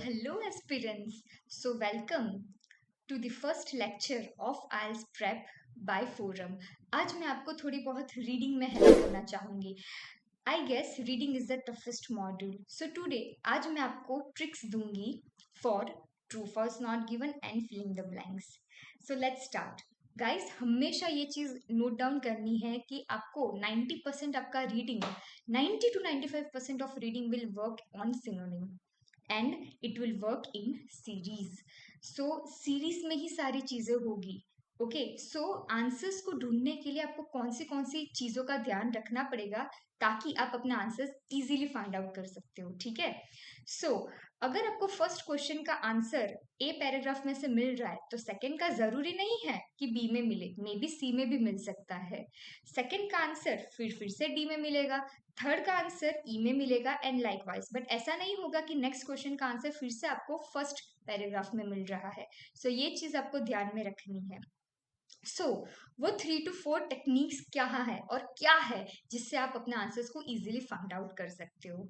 Hello, aspirants. So, welcome to the first lecture of IELTS Prep by Forum. आज मैं आपको थोड़ी बहुत रीडिंग में हेल्प करना चाहूँगी. I guess reading is the toughest module. So today आज मैं आपको ट्रिक्स दूंगी for true false not given and filling the blanks. So let's start. Guys, हमेशा ये चीज़ नोट डाउन करनी है कि आपको 90% आपका reading 90 to 95% of reading will work on synonym and it will work in series. So series में ही सारी चीजें होगी. ओके, सो आंसर्स को ढूंढने के लिए आपको कौन सी चीजों का ध्यान रखना पड़ेगा ताकि आप अपना आंसर्स इजीली फाइंड आउट कर सकते हो. ठीक है. सो अगर आपको फर्स्ट क्वेश्चन का आंसर ए पैराग्राफ में से मिल रहा है तो सेकंड का जरूरी नहीं है कि बी में मिले, मे बी सी में भी मिल सकता है. सेकंड का आंसर फिर से डी में मिलेगा, थर्ड का आंसर ई में मिलेगा एंड लाइकवाइज. बट ऐसा नहीं होगा कि नेक्स्ट क्वेश्चन का आंसर फिर से आपको फर्स्ट पैराग्राफ में मिल रहा है. सो ये चीज आपको ध्यान में रखनी है. सो वो 3 to 4 टेक्निक्स क्या है जिससे आप अपने आंसर्स को इजीली फाइंड आउट कर सकते हो.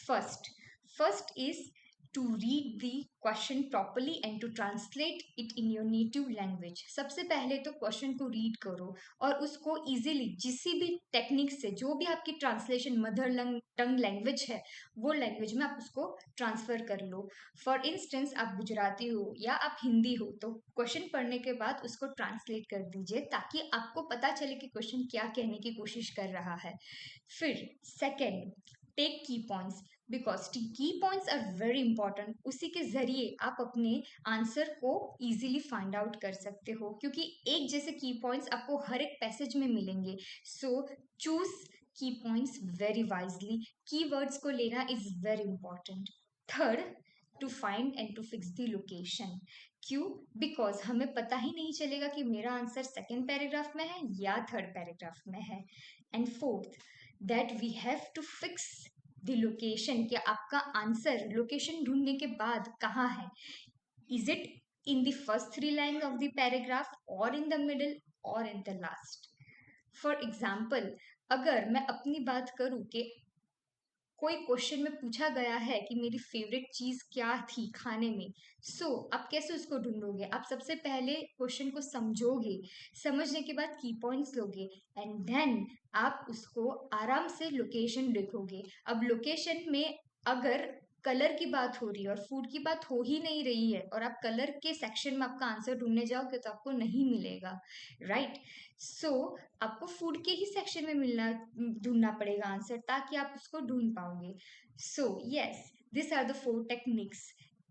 First first is to read the question properly and to translate it in your native language. सबसे पहले तो क्वेश्चन को रीड करो और उसको इजीली किसी भी टेक्निक से, जो भी आपकी ट्रांसलेशन मदर टंग लैंग्वेज है, वो लैंग्वेज में आप उसको ट्रांसफर कर लो. फॉर इंस्टेंस, आप गुजराती हो या आप हिंदी हो तो क्वेश्चन पढ़ने के बाद उसको ट्रांसलेट कर दीजिए ताकि आपको पता चले कि क्वेश्चन क्या कहने की कोशिश कर रहा है. फिर सेकेंड, टेक की पॉइंट्स बिकॉज की पॉइंट्स आर वेरी इंपॉर्टेंट. उसी के जरिए आप अपने आंसर को इजीली फाइंड आउट कर सकते हो क्योंकि एक जैसे की पॉइंट्स आपको हर एक पैसेज में मिलेंगे. So choose key points very wisely. Keywords को लेना is very important. Third, to find and to fix the location. क्यों? बिकॉज हमें पता ही नहीं चलेगा कि मेरा आंसर सेकेंड पैराग्राफ में है या थर्ड पैराग्राफ में है. And fourth, that we have to fix the location, कि आपका आंसर लोकेशन ढूंढने के बाद कहाँ है. Is it in the first 3 line of the paragraph और इन द मिडल और in the last. For example, अगर मैं अपनी बात करूं कि कोई क्वेश्चन में पूछा गया है कि मेरी फेवरेट चीज क्या थी खाने में, आप कैसे उसको ढूंढोगे? आप सबसे पहले क्वेश्चन को समझोगे, समझने के बाद की पॉइंट्स लोगे एंड देन आप उसको आराम से लोकेशन लिखोगे. अब लोकेशन में अगर कलर की बात हो रही है और फूड की बात हो ही नहीं रही है और आप कलर के सेक्शन में आपका आंसर ढूंढने जाओगे तो आपको नहीं मिलेगा, राइट. सो आपको फूड के ही सेक्शन में मिलना ढूंढना पड़ेगा आंसर ताकि आप उसको ढूंढ पाओगे. So yes, this are the 4 techniques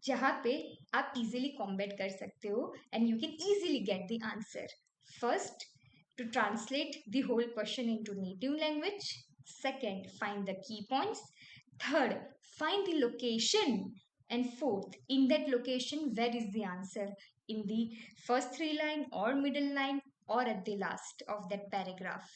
जहाँ पे आप इजीली कॉम्बैट कर सकते हो and you can easily get the answer. First, to translate the whole question into native language. Second, find the key points. Third, find the location. And fourth, in that location, where is the answer? In the first 3 line or middle line or at the last of that paragraph.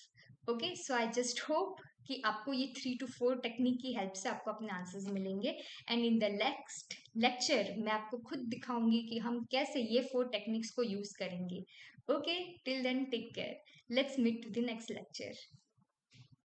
Okay, so I just hope कि आपको ये 3 to 4 technique की help से आपको अपने answers मिलेंगे. And in the next lecture मैं आपको खुद दिखाऊंगी कि हम कैसे ये 4 टेक्निक्स को यूज करेंगे. Okay, till then, take care. Let's meet to the next lecture.